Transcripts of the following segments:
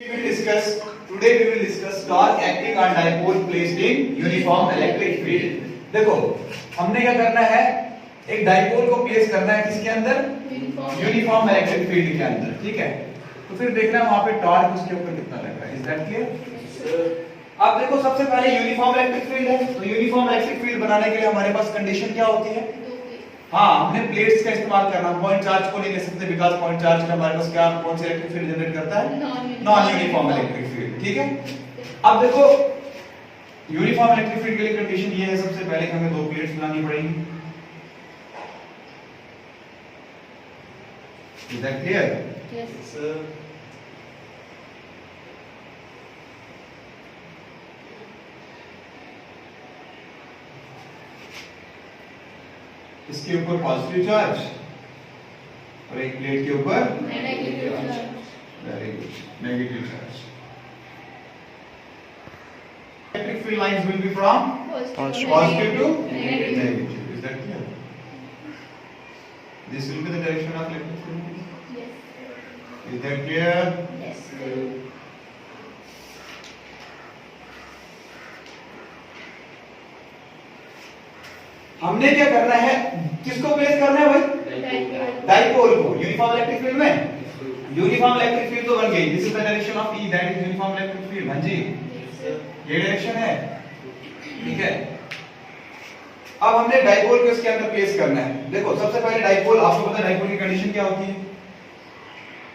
Today we will discuss torque acting on dipole placed in uniform electric field. देखो हमने क्या करना है, एक डाइपोल को प्लेस करना है किसके अंदर, यूनिफॉर्म इलेक्ट्रिक फील्ड के अंदर, ठीक है। तो फिर देखना है वहां पे टॉर्क उसके ऊपर कितना लग रहा है। Is that clear? अब देखो सबसे पहले यूनिफॉर्म इलेक्ट्रिक फील्ड है, तो यूनिफॉर्म इलेक्ट्रिक फील्ड बनाने के लिए हमारे पास कंडीशन क्या होती है, हाँ हमने प्लेट्स का इस्तेमाल करना, पॉइंट चार्ज को नहीं ले सकते बिकॉज़ पॉइंट चार्ज का हमारे पास क्या कौन सी इलेक्ट्रिक फील्ड जनरेट करता है, नॉन यूनिफॉर्म इलेक्ट्रिक फील्ड, ठीक है। अब देखो यूनिफॉर्म इलेक्ट्रिक फील्ड के लिए कंडीशन ये है, सबसे पहले हमें दो प्लेट्स बनानी पड़ेंगी। Is that clear? Yes sir. इसके ऊपर पॉजिटिव चार्ज और एक प्लेट के ऊपर negative charge, very good, negative charge. Electric field lines will be from positive to negative. Is that clear? This will be the direction of electric field. yes Is that clear? yes हमने क्या करना है, किसको place करना है भाई, dipole को uniform electric field में। यूनिफॉर्म इलेक्ट्रिक फील्ड तो बन गई, this is the direction of E, that is uniform electric field. हां जी ये डायरेक्शन है, ठीक है। अब हमने डाइपोल को इसके अंदर प्लेस करना है। देखो सबसे पहले डाइपोल, आपको पता है डाइपोल की कंडीशन क्या होती है,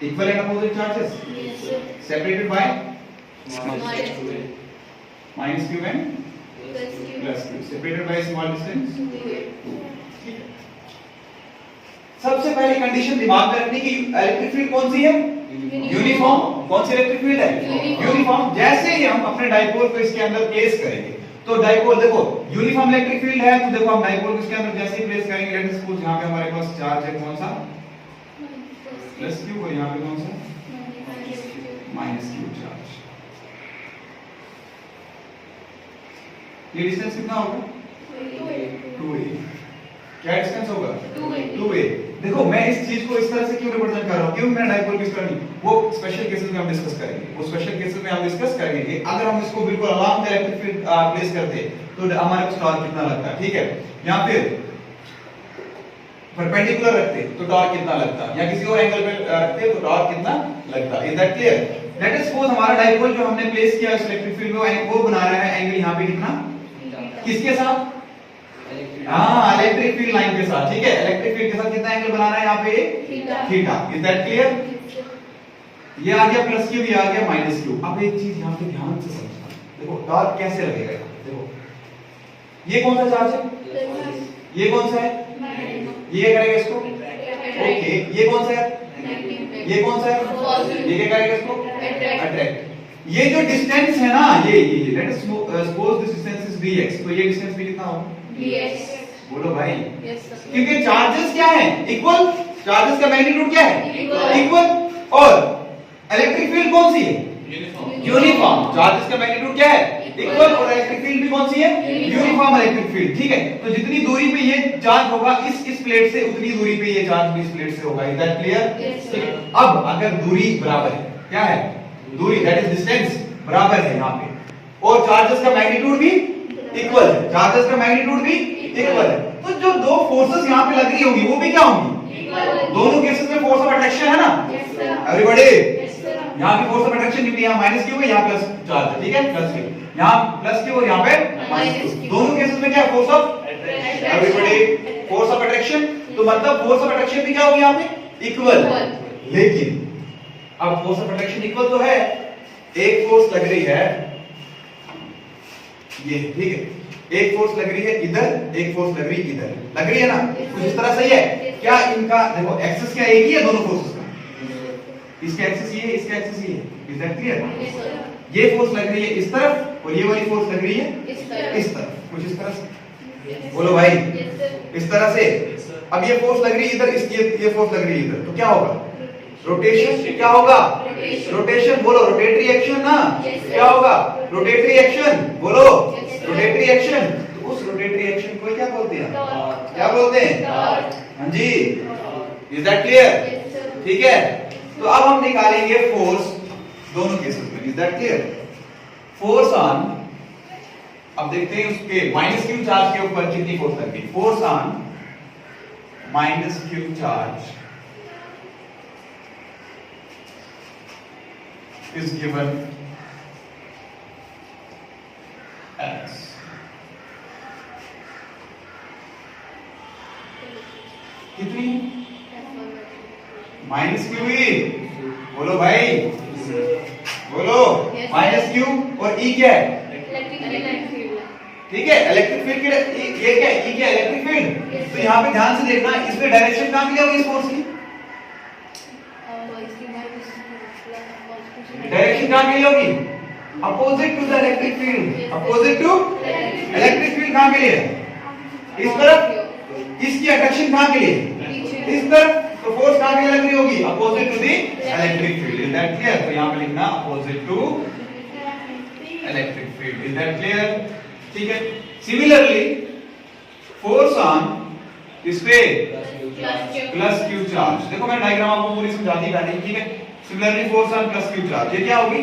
equal and opposite charges separated by minus q and plus q, separated by small distance. ठीक है, सबसे पहली कंडीशन दिमाग में रखनी कि इलेक्ट्रिक फील्ड कौन सी है, यूनिफॉर्म। कौन सी इलेक्ट्रिक फील्ड है, यूनिफॉर्म। जैसे ही हम अपने डाइपोल को इसके अंदर प्लेस करेंगे तो डाइपोल, देखो यूनिफॉर्म इलेक्ट्रिक फील्ड है तो देखो हम डाइपोल को इसके अंदर जैसे ही प्लेस करेंगे, लेट अस सपोज यहां पे हमारे पास चार्ज है कौन सा, प्लस q, और यहां पे कौन सा, माइनस q चार्ज। ये डिस्टेंस कितना होगा, 2a। क्या डिस्टेंस होगा, 2a। देखो मैं इस चीज को इस तरह से क्यों रिप्रेजेंट कर रहा हूं, क्यों मैं डाइपोल की तरह नहीं, वो स्पेशल केसेस में हम डिस्कस करेंगे, वो स्पेशल केसेस में हम डिस्कस करेंगे कि अगर हम इसको बिल्कुल along the electric field place करते तो हमारे पास टॉर्क कितना लगता है, ठीक है। यहां पे परपेंडिकुलर रखते तो टॉर्क कितना लगता, या किसी और एंगल पे रखते तो टॉर्क कितना लगता। Is that clear? Late us suppose हमारा डाइपोल जो हमने प्लेस किया इस इलेक्ट्रिक फील्ड में, वो बना रहा है एंगल यहां पे कितना, किसके साथ, हाँ इलेक्ट्रिक फील्ड लाइन के साथ, ठीक है। इलेक्ट्रिक फील्ड के साथ कितना एंगल बना रहा है यहाँ पे, थीटा। Is that clear? ये आ गया प्लस q, ये आ गया माइनस q। अब एक चीज यहाँ पे ध्यान से समझना, देखो टॉर्क कैसे लगेगा। देखो ये कौन सा चार्ज है, ये कौन सा है, ये करेगा इसको, ओके। ये कौन सा है, ये कौन सा है, ये क्या करेगा इसको, अट्रैक्ट। ये जो डिस्टेंस है ना, ये late us suppose this distance is dx, तो ये डिस्टेंस भी कितना होगा, dx। बोलो भाई, यस क्योंकि चार्जेस क्या है, इक्वल। चार्जेस का मैग्नीट्यूड क्या है, इक्वल। और इलेक्ट्रिक फील्ड कौन सी है, यूनिफॉर्म। चार्जेस का मैग्नीट्यूड क्या है, इक्वल, और इलेक्ट्रिक फील्ड भी कौन सी है, यूनिफॉर्म इलेक्ट्रिक फील्ड, ठीक है। तो जितनी दूरी पे ये चार्ज होगा इस प्लेट से, उतनी दूरी पे ये चार्ज भी इस प्लेट से होगा। Is that clear? अब अगर दूरी बराबर है, क्या है, दूरी दैट इज डिस्टेंस बराबर है यहाँ पे, और चार्जेस का मैग्नीट्यूड भी इक्वल है, चार्जेस का मैग्नीट्यूड भी इक्वल है, तो जो दो फोर्सेस यहाँ पे लग रही होंगी वो भी क्या होंगी, दोनों केसेस में फोर्स ऑफ अट्रैक्शन है ना एवरीबॉडी। यहाँ भी फोर्स ऑफ अट्रैक्शन, क्योंकि यहाँ माइनस q है, यहाँ प्लस चार्ज है, ठीक है, प्लस q, यहाँ प्लस q और यहाँ पे माइनस q। दोनों केसेस में क्या force of everybody, force of attraction. तो मतलब फोर्स ऑफ अट्रैक्शन भी क्या होगी यहाँ पे, इक्वल। लेकिन अब फोर्स ऑफ अट्रैक्शन इक्वल तो है, एक फोर्स लग रही है ये, ठीक है, एक फोर्स लग रही है इधर, एक फोर्स लग रही है इधर, लग रही है ना, कुछ इस तरह सही है क्या। इनका देखो एक्सिस क्या एक ही है दोनों फोर्सेस का, इसका एक्सिस ये है, इसका एक्सिस ये है। Is that clear? ये फोर्स लग रही है इस तरफ और ये वाली फोर्स लग रही है इस तरफ, कुछ इस तरह से, बोलो भाई, इस तरह से। अब ये फोर्स लग रही है इधर, ये फोर्स लग रही है इधर, तो क्या होगा, रोटेशन। क्या होगा, रोटेशन, बोलो रोटेटरी एक्शन ना, क्या होगा, रोटेटरी एक्शन, बोलो रोटेटरी एक्शन। तो उस रोटेटरी एक्शन को क्या बोलते हैं, क्या बोलते हैं, हाँ जी। Is that clear? ठीक है, तो अब हम निकालेंगे फोर्स दोनों केसेस में। Is that clear? Force on, अब देखते हैं उसके माइनस क्यू चार्ज के ऊपर कितनी फोर्स लग गई। Force on minus Q charge is given as कितनी माइनस क्यू ई, बोलो भाई बोलो। माइनस क्यू और ई क्या है? ठीक है, इलेक्ट्रिक फील्ड के ये क्या है? ई क्या है? Electric field. तो यहाँ पे ध्यान से देखना, इसमें डायरेक्शन कहाँ की होगी इस फोर्स की? डायरेक्शन कहाँ की होगी? Opposite to the electric field. Opposite to electric field कहाँ के लिए? इस तरफ। इसकी अट्रैक्शन कहाँ के लिए? इस तरफ। तो फोर्स कहाँ के लिए लग रही होगी? Opposite to the electric field. Is that clear? तो यहाँ पे लिखना opposite to electric field. Is that clear? ठीक है। सिमिलरली फोर्स ऑन इस पे प्लस क्यू चार्ज, देखो मैं डायग्राम आपको पूरी समझा दी मैंने, ठीक है। Similarly force on plus Q charge, ये क्या होगी?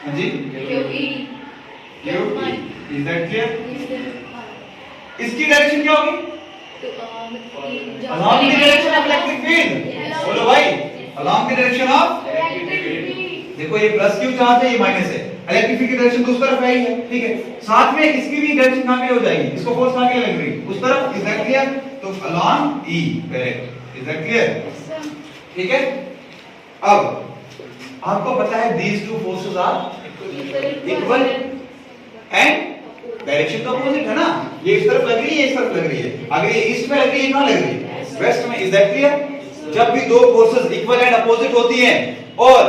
हाँ जी, क्यू। Is that clear? इसकी डायरेक्शन क्या होगी? along the direction of electric field। बोलो भाई, along the direction of, देखो ये प्लस क्यू चार्ज है, ये माइनस है, इलेक्ट्रिक फील्ड की डायरेक्शन तो उस तरफ है ही है, ठीक है। साथ में इसकी भी डायरेक्शन कहां पे हो जाएगी? इसको फोर्स कहां पे लग रही है? उस तरफ। Is that clear? तो along E direct. Is that clear? ठीक है। अब आपको पता है these two forces are equal and direction तो अपोजिट है ना, ये इस तरफ लग रही है, ये इस तरफ लग रही है। अगर ये ईस्ट में लग रही है, कहां लग रही है? वेस्ट में। Is that clear? जब भी दो फोर्सेस इक्वल एंड अपोजिट होती हैं और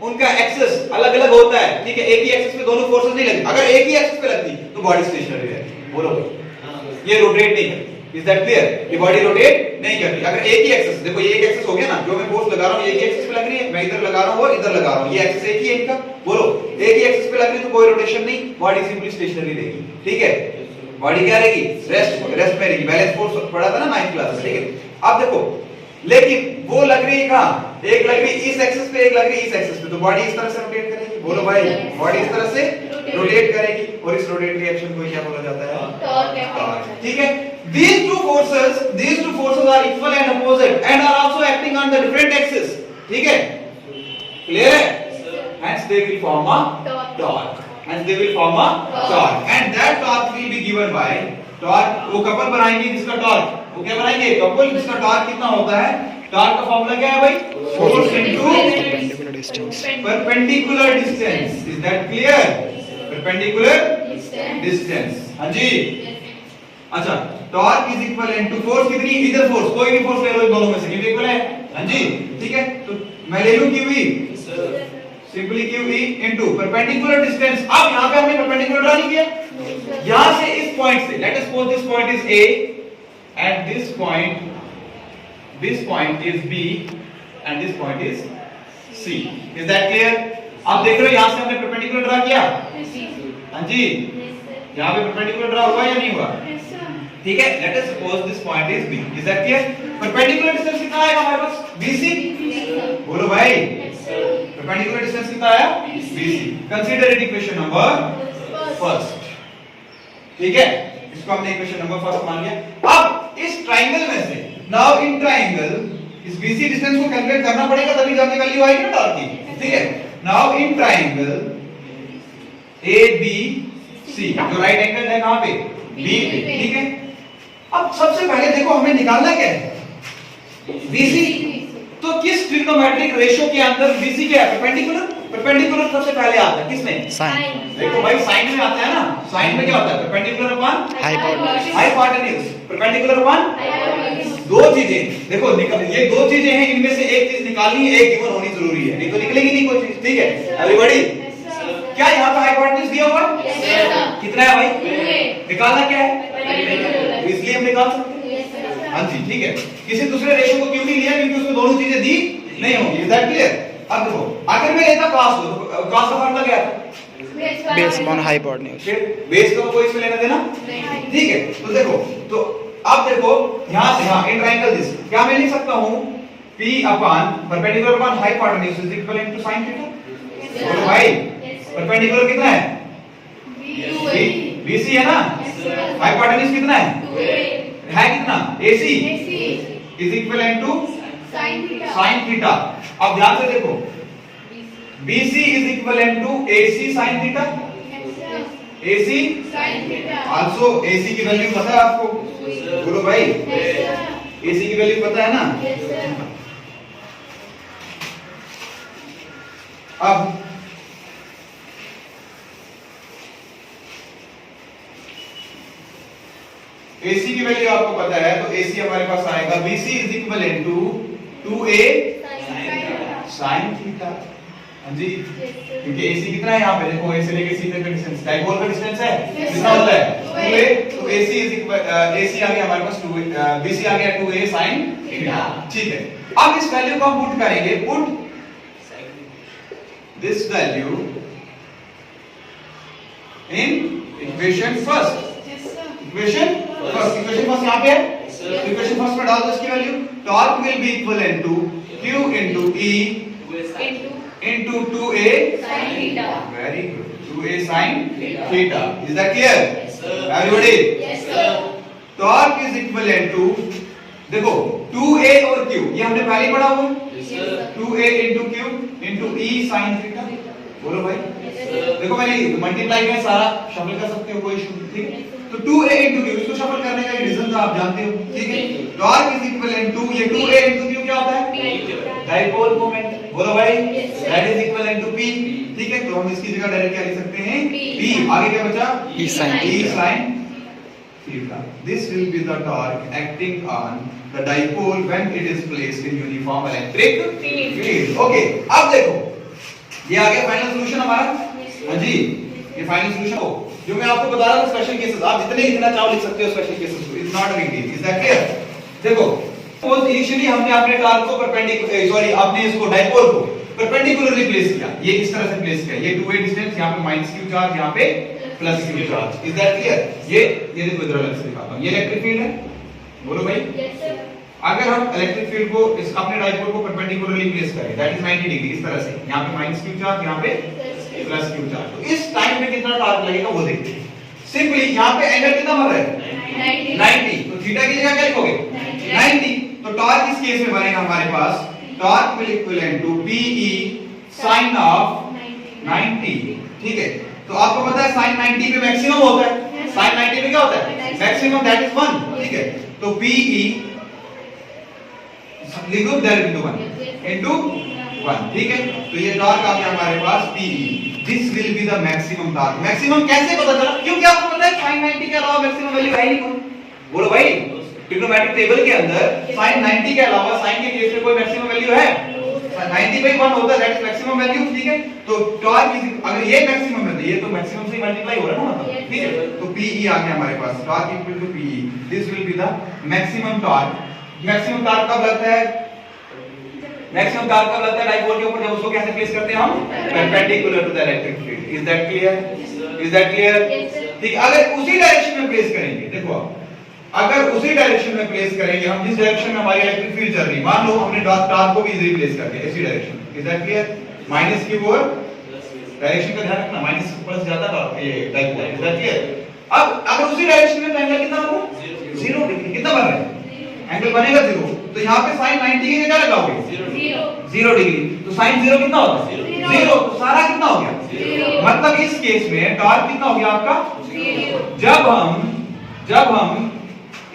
उनका एक्सेस अलग-अलग होता है, ठीक है, एक ही एक्सेस पे दोनों फोर्सेस नहीं लगती। अगर एक ही एक्सेस पे लगती तो बॉडी स्टेशनरी रहती। बोलो ये रोटेट नहीं करती। Is that clear? ये बॉडी रोटेट नहीं करती। अगर एक ही एक्सेस, देखो ये एक एक्सेस हो गया ना, जो मैं फोर्स लगा रहा हूं एक ही एक्सेस पे लग रही है, मैं इधर लगा रहा हूं और इधर लगा रहा हूं, ये एक्सेस एक ही है इनका। बोलो एक ही एक्सेस पे लग रही है तो कोई रोटेशन नहीं, बॉडी सिंपली स्टेशनरी रहेगी। ठीक है, बॉडी क्या रहेगी? रेस्ट में रहेगी। बैलेंस फोर्स पढ़ा था ना 9th क्लास में, ठीक है। अब देखो, लेकिन वो लग रही है कहां? एक लग रही है इस एक्सिस पे, एक लग रही है इस एक्सिस पे, तो बॉडी इस तरह से रोटेट करेगी। बोलो भाई, बॉडी इस तरह से रोटेट करेगी और इस रोटेटरी एक्शन को क्या बोला जाता है? टॉर्क। ठीक है। These two forces are equal and opposite and are also acting on the different axis। ठीक है, क्लियर है? Hence they will form a torque। Hence they will form a torque and that torque will be given by torque। वो couple बनाएंगे जिसका torque, वो क्या बनाएंगे? Couple जिसका टॉर्क कितना होता है? टॉर्क का फार्मूला क्या है भाई? Force into perpendicular distance. Is that clear? Perpendicular distance. हां जी। अच्छा, torque is equal to force कितनी? इधर फोर्स, कोई भी फोर्स ले लो इन दोनों में से, क्योंकि इक्वल है। हां जी, ठीक है। तो मैं ले लूं Q E, simply Q E into perpendicular distance. अब यहां पे हमने परपेंडिकुलर ड्रा नहीं किया, यहां से इस पॉइंट से, let us suppose this point is A and this point is B and this point is C. Is that clear? आप देख रहे हो यहां से हमने परपेंडिकुलर ड्रा किया। हां जी, यहां पे परपेंडिकुलर ड्रा हुआ या नहीं हुआ? ठीक है, let us suppose this point is B. Is that clear? Perpendicular distance कितना आएगा हमारे पास? BC। बोलो भाई, परपेंडिकुलर डिस्टेंस कितना आया? BC। Consider it equation number first. ठीक है, इसको हमने इक्वेशन नंबर फर्स्ट मान लिया। अब इस ट्रायंगल में से, नाउ इन ट्रायंगल इस BC डिस्टेंस को कैलकुलेट करना पड़ेगा, तभी जाके वैल्यू आएगी ना टॉर्क की। ठीक है, नाउ इन ट्रायंगल ABC, जो राइट एंगल है कहां पे? B पे। ठीक है, अब सबसे पहले देखो हमें निकालना क्या है? BC। तो किस ट्रिग्नोमेट्रिक रेशियो के अंदर BC क्या है? परपेंडिकुलर। परपेंडिकुलर सबसे पहले आता है किसमें? साइन। देखो भाई, साइन में आता है ना, साइन में क्या होता है? Perpendicular upon hypotenuse. Perpendicular upon दो चीजें, देखो निकल, ये दो चीजें हैं, इनमें से एक चीज निकालनी है, एक गिवन होनी जरूरी है, नहीं तो निकलेगी नहीं कोई चीज। ठीक है एवरीबॉडी, क्या यहाँ पे हाइपोटेन्यूज दिया हुआ है? कितना है भाई? निकालना क्या है? इसलिए हम निकाल सकते हैं। हाँ जी, ठीक है। किसी दूसरे रेशियो को क्यों नहीं लिया? क्योंकि उसमें दोनों चीजें दी नहीं होंगी। Is that clear? अब देखो, अगर मैं लेता cos को, तो cos का फार्मूला क्या है? Base upon hypotenuse. बेस का कोई इसमें लेना देना? ठीक है, तो देखो, तो अब देखो यहां से यहां इन ट्रायंगल दिस क्या मैं लिख सकता हूं P upon perpendicular upon hypotenuse is equal to sin theta. बोलो भाई परपेंडिकुलर कितना है BC है ना, हाइपोटेन्यूज कितना है कितना AC is equal to sin theta. अब ध्यान से देखो BC is equal to AC sin theta, AC also AC की वैल्यू पता है आपको? बोलो भाई AC की वैल्यू पता है ना? अब AC की वैल्यू आपको पता है तो AC हमारे पास आएगा BC is equal to 2A sin theta. हाँ जी क्योंकि AC कितना है यहाँ पे देखो A से लेके C तक का डिस्टेंस डायपोल का डिस्टेंस है कितना होता है 2A, तो AC इज इक्वल AC आ गया हमारे पास 2A BC आ गया 2A sin थीटा। ठीक है, अब इस वैल्यू को हम पुट करेंगे, put this value in equation first. Equation first यहाँ पे है, इक्वेशन फर्स्ट में डाल दो इसकी वैल्यू। Torque will be equal to Q into E into 2A sin theta। Very good, 2A sin theta। Is that clear? Yes, sir. Everybody? Yes, sir. Torque is equivalent to देखो 2A और Q ये हमने पहले ही पढ़ा हुआ। Yes, sir. 2A into Q into E sin theta। बोलो भाई। Yes, sir. देखो मैंने मल्टीप्लाई में सारा शफल कर सकते हो, कोई इशू नहीं, ठीक है? तो 2A into Q इसको शफल करने का रीजन था आप जानते हो, ठीक है? टॉर्क इज इक्विवेलेंट टू ये 2A into Q क्या होता है? Dipole moment. बोलो भाई that is equivalent to P। ठीक है, तो हम इसकी जगह डायरेक्ट क्या लिख सकते हैं P। आगे क्या बचा? E sin theta। This will be the torque acting on the dipole when it is placed in uniform electric field। Okay, अब देखो ये आ गया फाइनल सॉल्यूशन हमारा। हाँ जी ये फाइनल सॉल्यूशन हो जो मैं आपको बता रहा था स्पेशल केसेस, आप जितने लिखना चाहो लिख सकते हो स्पेशल केसेस को, it's not a big deal. Is that clear? देखो सपोज इनिशियली हमने अपने टॉर्क को परपेंडिकुलर सॉरी आपने इसको डाइपोल को परपेंडिकुलरली प्लेस किया, ये इस तरह से प्लेस किया, ये 2A डिस्टेंस यहां पे -q चार्ज यहां पे +q charge. Is that clear? ये देखो इधर अलग से दिखाता हूं, ये इलेक्ट्रिक फील्ड है। बोलो भाई Yes, sir. अगर हम इलेक्ट्रिक फील्ड को इस अपने डाइपोल को परपेंडिकुलरली प्लेस करें दैट इज 90 डिग्री इस तरह से, यहां पे -q चार्ज यहां पे +q चार्ज, तो इस टाइम पे कितना टॉर्क लगेगा वो देखते हैं। सिंपली यहां पे एंगल कितना बन रहा है 90, तो थीटा की जगह क्या लिखोगे 90। तो टॉर्क इस केस में बनेगा हमारे पास torque will equivalent to PE sin of 90। ठीक है, तो आपको पता है sin 90 पे मैक्सिमम होता है, sin 90 पे क्या होता है मैक्सिमम, दैट इज 1। ठीक है, तो PE लिखो डायरेक्ट इनटू 1 इनटू 1। ठीक है, तो ये टॉर्क आ गया हमारे पास PE। This will be the maximum torque. Maximum कैसे पता चला? क्योंकि आपको पता है sin 90 के अलावा मैक्सिमम वैल्यू है ही नहीं कोई। बोलो भाई ट्रिग्नोमेट्रिक टेबल के अंदर sin 90 के अलावा sin के केस में कोई मैक्सिमम वैल्यू है? 90/1 होता है, दैट इज मैक्सिमम वैल्यू। ठीक है, तो टॉर्क अगर ये मैक्सिमम है तो ये तो मैक्सिमम से मल्टीप्लाई हो रहा है ना, मतलब ठीक है। तो PE आ गया हमारे पास, torque equal to PE। This will be the maximum torque. Maximum torque कब लगता है? मैक्सिमम टॉर्क कब लगता है डाइपोल के ऊपर? जब उसको कैसे प्लेस करते हैं हम perpendicular to the electric field. Is that clear? Is that clear? ठीक, अगर उसी डायरेक्शन में प्लेस करेंगे, देखो अगर उसी डायरेक्शन में प्लेस करेंगे हम जिस डायरेक्शन में हमारी इलेक्ट्रिक फील्ड चल रही है, मान लो हमने टॉर्क को भी इजीली प्लेस कर दिया इसी डायरेक्शन में। Is that clear? -q और डायरेक्शन का ध्यान रखना, माइनस प्लस ज्यादा टॉर्क ये डाइपोल। Is that clear? अब अगर उसी डायरेक्शन में एंगल कितना बन रहा है 0 डिग्री। कितना बन रहा है एंगल? बनेगा 0। तो यहाँ पे sin 90 की जगह लगाओगे 0 डिग्री, तो sin 0 कितना होता है 0। तो सारा कितना हो गया? मतलब इस केस में टॉर्क कितना हो गया आपका? जब हम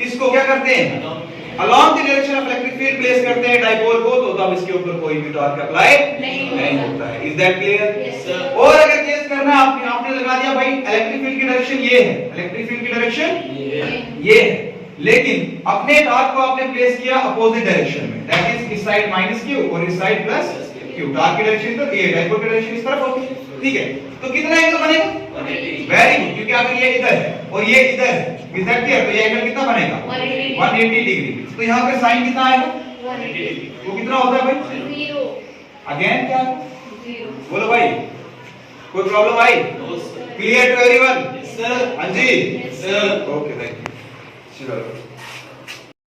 इसको क्या करते हैं along the direction of electric field place करते हैं डाइपोल को, तो तब इसके ऊपर कोई भी टॉर्क अप्लाई नहीं होता है। Is that clear? और अगर केस करना है आपने लगा दिया भाई इलेक्ट्रिक फील्ड की डायरेक्शन ये है, इलेक्ट्रिक फील्ड की डायरेक्शन ये है, लेकिन अपने टॉर्क को आपने प्लेस किया अपोजिट डायरेक्शन में, दैट इज इस साइड -q और इस साइड +q। टॉर्क की डायरेक्शन तो ये, डाइपोल की डायरेक्शन इस तरफ होती है। ठीक है, तो कितना एंगल बनेगा 180। वेरी गुड, क्योंकि अगर ये इधर है और ये इधर है, इज दैट क्लियर? तो ये एंगल कितना बनेगा 180 डिग्री। तो यहाँ पे साइन कितना आएगा 180। तो कितना होता है भाई 0। अगेन क्या 0। बोलो भाई कोई प्रॉब्लम आई? Clear to everyone? Yes, sir. हाँ जी Yes, sir. Okay thank you. चलो